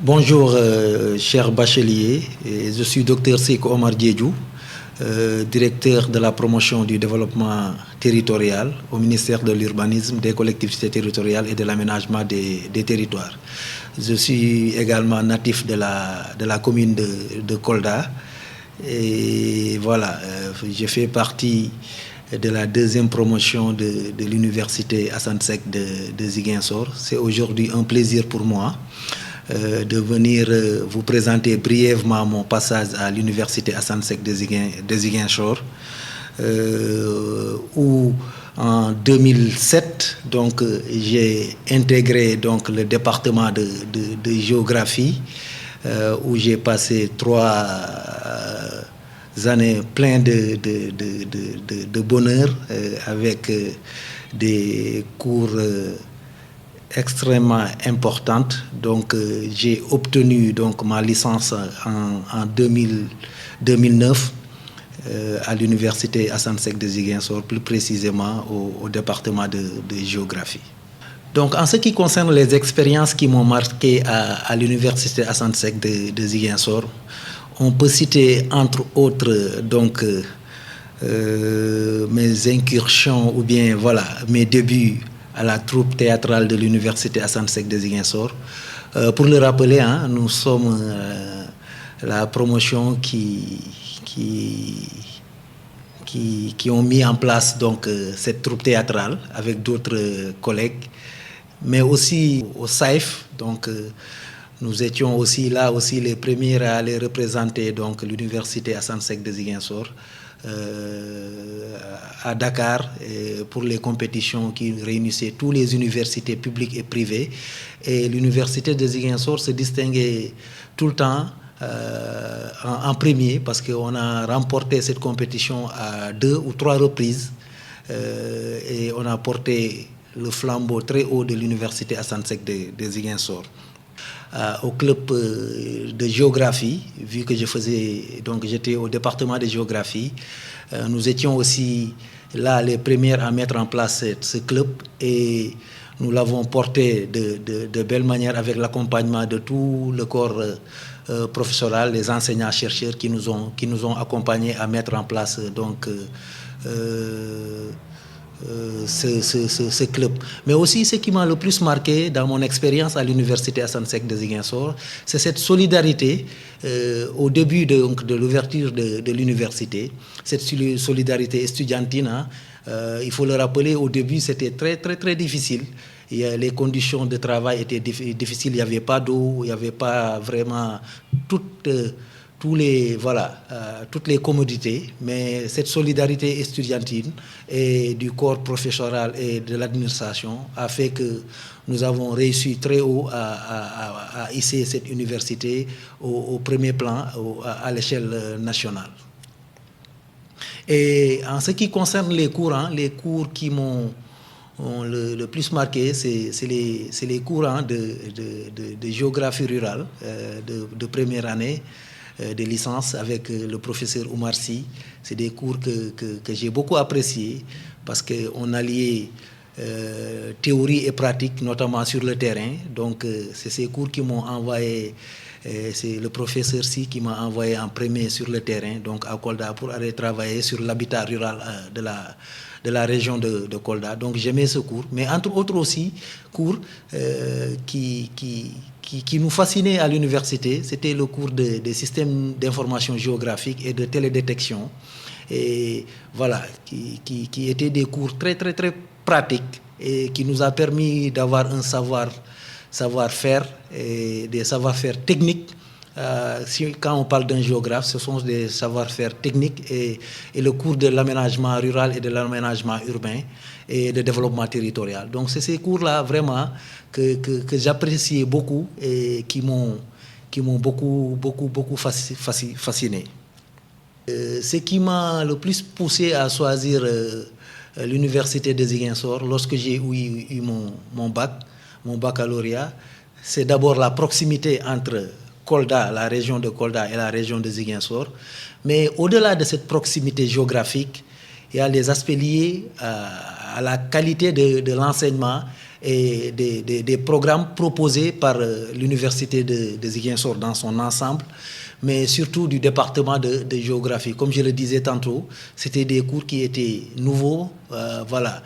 Bonjour, cher bachelier. Je suis Dr Sékou Omar Diédhiou, directeur de la promotion du développement territorial au ministère de l'Urbanisme, des collectivités territoriales et de l'aménagement des territoires. Je suis également natif de la commune de Kolda. Et voilà, je fais partie de la deuxième promotion de l'université Assane Seck de Ziguinchor. C'est aujourd'hui un plaisir pour moi de venir vous présenter brièvement mon passage à l'université Assane Seck de Ziguinchor, où en 2007 donc j'ai intégré donc le département de géographie, où j'ai passé 3 années pleines de bonheur, avec des cours extrêmement importante. Donc j'ai obtenu donc ma licence en 2009 à l'université Assane Seck de Ziguinchor, plus précisément au département de géographie. Donc en ce qui concerne les expériences qui m'ont marqué à l'université Assane Seck de Ziguinchor, on peut citer entre autres donc mes incursions ou bien voilà mes débuts à la troupe théâtrale de l'université Assane Seck de Ziguinchor. Pour le rappeler, hein, nous sommes la promotion qui ont mis en place donc cette troupe théâtrale avec d'autres collègues, mais aussi au SAIF. Donc nous étions aussi là aussi les premiers à aller représenter donc l'université Assane Seck de Ziguinchor à Dakar, pour les compétitions qui réunissaient toutes les universités publiques et privées. Et l'université de Ziguinchor se distinguait tout le temps en premier, parce qu'on a remporté cette compétition à 2 ou 3 reprises, et on a porté le flambeau très haut de l'université Assane Seck de Ziguinchor. Au club de géographie, vu que j'étais au département de géographie, nous étions aussi là les premières à mettre en place ce club, et nous l'avons porté de belle manière avec l'accompagnement de tout le corps professoral, les enseignants-chercheurs qui nous ont accompagnés à mettre en place donc ce club. Mais aussi, ce qui m'a le plus marqué dans mon expérience à l'université Assane Seck de Ziguinchor, c'est cette solidarité au début de l'ouverture de l'université, cette solidarité estudiantine. Hein, il faut le rappeler, au début, c'était très, très, très difficile. Les conditions de travail étaient difficiles, il n'y avait pas d'eau, il n'y avait pas vraiment toutes les commodités, mais cette solidarité estudiantine et du corps professoral et de l'administration a fait que nous avons réussi très haut à hisser cette université au premier plan, à l'échelle nationale. Et en ce qui concerne les cours, hein, les cours qui m'ont le plus marqué, c'est les cours de géographie rurale de première année de licence avec le professeur Oumar Sy. C'est des cours que j'ai beaucoup appréciés, parce qu'on alliait théorie et pratique, notamment sur le terrain. Donc c'est ces cours qui m'ont envoyé, c'est le professeur Sy qui m'a envoyé en premier sur le terrain, donc à Kolda, pour aller travailler sur l'habitat rural de la région de Kolda. Donc j'aimais ce cours, mais entre autres aussi cours qui nous fascinait à l'université, c'était le cours des systèmes d'information géographique et de télédétection. Et voilà, qui étaient des cours très, très, très pratiques, et qui nous a permis d'avoir un savoir-faire et des savoir-faire techniques. Quand on parle d'un géographe, ce sont des savoir-faire techniques, et le cours de l'aménagement rural et de l'aménagement urbain et de développement territorial. Donc c'est ces cours-là vraiment que j'appréciais beaucoup et qui m'ont beaucoup fasciné. Ce qui m'a le plus poussé à choisir l'université de Ziguinchor lorsque j'ai eu mon baccalauréat, c'est d'abord la proximité entre Kolda, la région de Kolda, et la région de Ziguinchor. Mais au-delà de cette proximité géographique, il y a les aspects liés à la qualité de l'enseignement et des programmes proposés par l'université de Ziguinchor dans son ensemble, mais surtout du département de géographie. Comme je le disais tantôt, c'était des cours qui étaient nouveaux, voilà,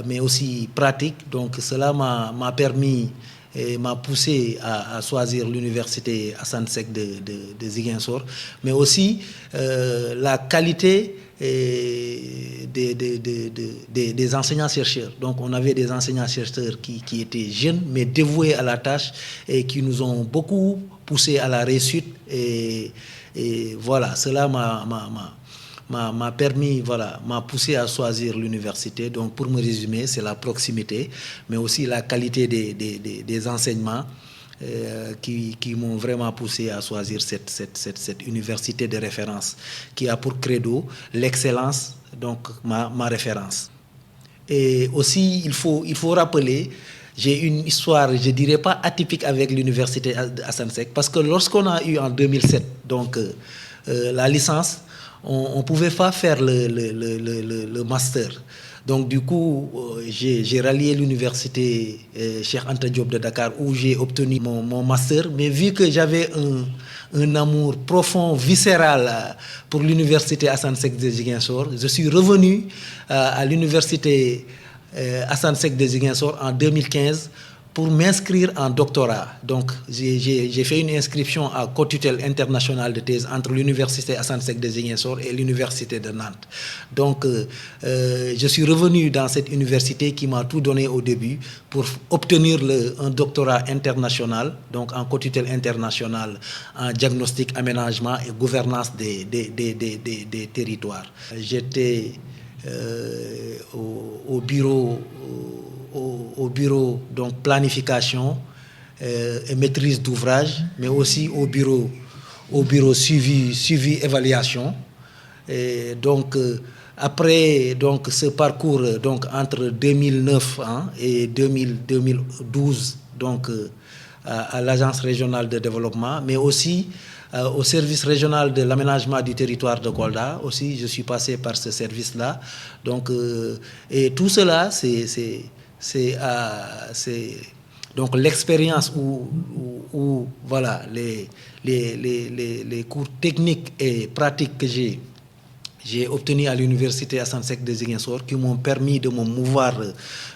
mais aussi pratiques. Donc cela m'a permis et m'a poussé à choisir l'université Assane Seck de Ziguinchor, mais aussi la qualité des enseignants-chercheurs. Donc on avait des enseignants-chercheurs qui étaient jeunes, mais dévoués à la tâche et qui nous ont beaucoup poussé à la réussite. Et voilà, cela m'a permis, voilà, m'a poussé à choisir l'université. Donc pour me résumer, c'est la proximité, mais aussi la qualité des enseignements qui m'ont vraiment poussé à choisir cette université de référence qui a pour credo l'excellence, donc ma référence. Et aussi, il faut rappeler, j'ai une histoire, je dirais pas atypique avec l'université Assane Seck, parce que lorsqu'on a eu en 2007 donc, la licence, on ne pouvait pas faire le master. Donc du coup, j'ai rallié l'université Cheikh Anta Diop de Dakar où j'ai obtenu mon master. Mais vu que j'avais un amour profond, viscéral pour l'université Assane Seck de Ziguinchor, je suis revenu à l'université Assane Seck de Ziguinchor en 2015 pour m'inscrire en doctorat. Donc, j'ai fait une inscription à co-tutelle internationale de thèse entre l'université Assane Seck de Ziguinchor et l'université de Nantes. Donc, je suis revenu dans cette université qui m'a tout donné au début pour obtenir un doctorat international, donc en co-tutelle internationale en diagnostic, aménagement et gouvernance des territoires. J'étais au bureau donc planification et maîtrise d'ouvrage, mais aussi au bureau suivi évaluation. Et donc après donc ce parcours donc entre 2009 et 2012 donc à l'agence régionale de développement, mais aussi au service régional de l'aménagement du territoire de Kolda. Aussi, je suis passé par ce service-là. Donc, et tout cela, c'est donc l'expérience où voilà, les cours techniques et pratiques que j'ai obtenus à l'université Assane Seck de Ziguinchor qui m'ont permis de me mouvoir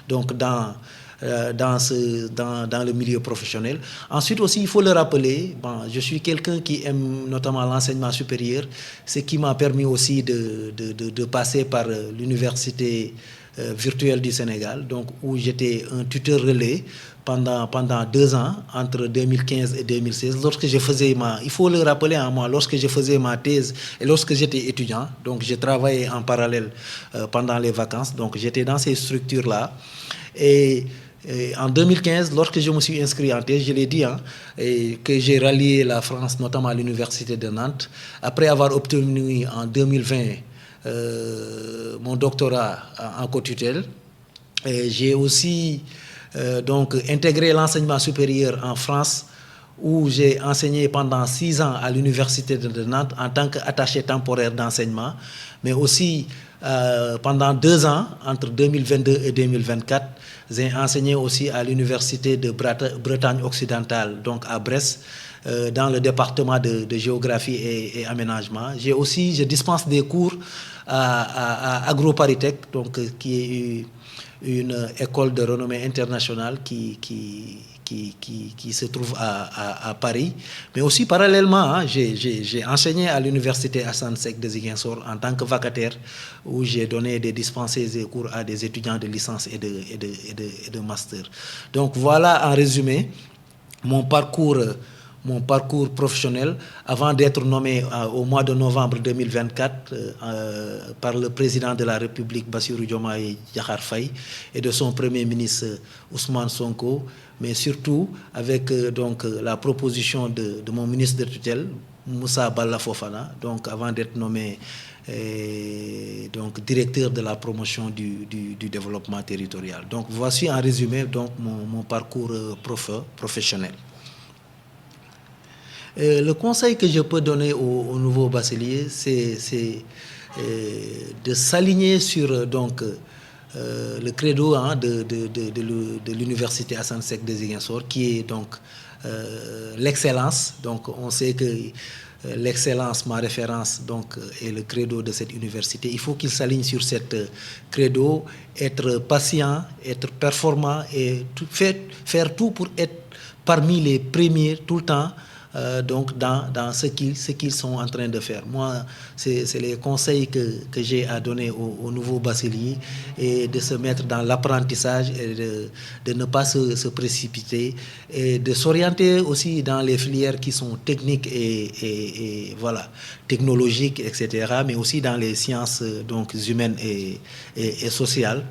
donc dans le milieu professionnel. Ensuite aussi, il faut le rappeler, je suis quelqu'un qui aime notamment l'enseignement supérieur, ce qui m'a permis aussi de passer par l'université virtuelle du Sénégal, donc où j'étais un tuteur relais pendant 2 ans, entre 2015 et 2016, lorsque je faisais il faut le rappeler à moi, lorsque je faisais ma thèse et lorsque j'étais étudiant, donc je travaillais en parallèle pendant les vacances, donc j'étais dans ces structures-là. Et en 2015, lorsque je me suis inscrit en thèse, je l'ai dit, que j'ai rallié la France, notamment à l'université de Nantes, après avoir obtenu en 2020 mon doctorat en co-tutelle. J'ai aussi donc intégré l'enseignement supérieur en France, où j'ai enseigné pendant 6 ans à l'université de Nantes en tant qu'attaché temporaire d'enseignement, mais aussi pendant 2 ans, entre 2022 et 2024, j'ai enseigné aussi à l'université de Bretagne occidentale, donc à Brest, dans le département de géographie et aménagement. Je dispense des cours à AgroParisTech, donc qui est une école de renommée internationale qui se trouve à Paris. Mais aussi parallèlement, j'ai enseigné à l'université Assane Seck de Ziguinchor en tant que vacataire, où j'ai donné dispensé des cours à des étudiants de licence et de master. Donc voilà en résumé mon parcours professionnel avant d'être nommé au mois de novembre 2024 par le président de la République Bassirou Diomaye Diakhar Faye et de son premier ministre Ousmane Sonko, mais surtout avec donc la proposition de mon ministre de tutelle Moussa Balla Fofana, donc avant d'être nommé donc directeur de la promotion du développement territorial. Donc voici en résumé donc mon parcours professionnel. Le conseil que je peux donner aux nouveaux bacheliers, c'est de s'aligner sur donc le credo hein, de l'université Assane Seck de Ziguinchor, qui est donc l'excellence. Donc on sait que l'excellence, ma référence, donc, est le credo de cette université. Il faut qu'il s'aligne sur cette credo, être patient, être performant et faire tout pour être parmi les premiers tout le temps. Donc dans ce qu'ils sont en train de faire. Moi, c'est les conseils que j'ai à donner aux nouveaux bacheliers, et de se mettre dans l'apprentissage et de ne pas se précipiter, et de s'orienter aussi dans les filières qui sont techniques et voilà, technologiques, etc., mais aussi dans les sciences donc, humaines et sociales.